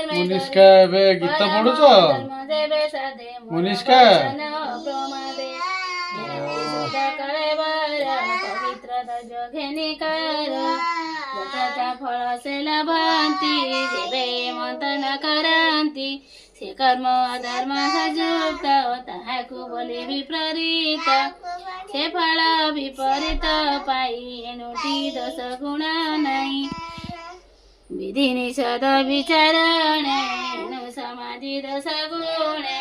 मुनिष्का एबे गीत पढुछ मुनिष्का पवित्रता जोघेनिकार जतता फल से लभन्ति जेबे मन्तन करन्ति से कर्म अधर्म सजुक्त ताहाकु बोली विपरीत से फल विपरीत पाई एनुटी दश गुण नहीं विधि निषेध विचारणे एनु समाधि दश गुणे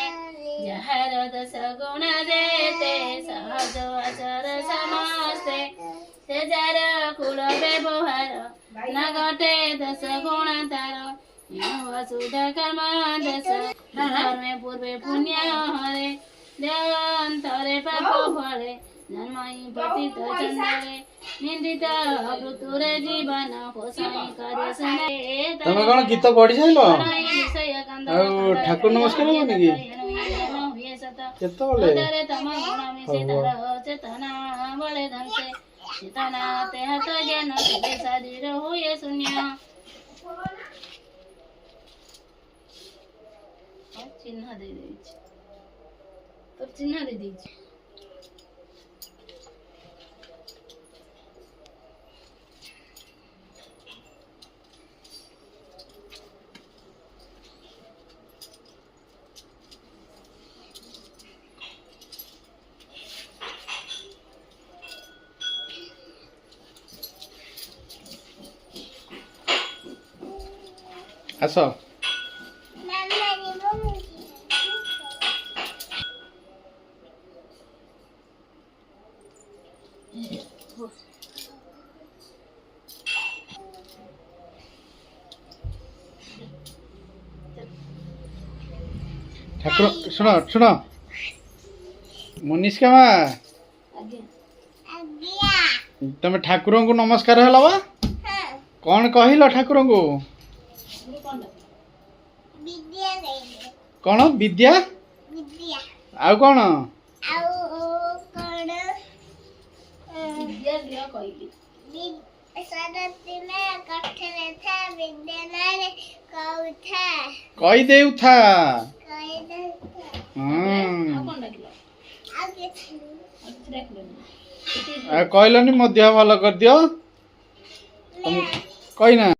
जहर दश गुण देते सहज आचर समस्ते से जार कुल व्यवहार न घटे दश गुण तार वसुध कर्म दश धर्मे पूर्वे पुण्य हरे देवान्तरे पाप फले जन्महि पतित चंडले निंदित मृत्युरे जीवन पोषण करे सने तमे कोन गीत पढि छैलो ठाकुर नमस्कार होनी की केतोले दरे तम गुण मिसे तर चेतना बले धनसे चेतना ते हत ज्ञान ते शरीर होय शून्य चिन्ह दे देछि तो चिन्ह दे देछि आसो ठाकुर सुनो सुनो मुनिष्का मा तमे ठाकुर को नमस्कार हला बा कौन कहिलो ठाकुर को कौन विद्या आउ कौन कही देउ था कहलनी मध्य भल कर दियो कही ना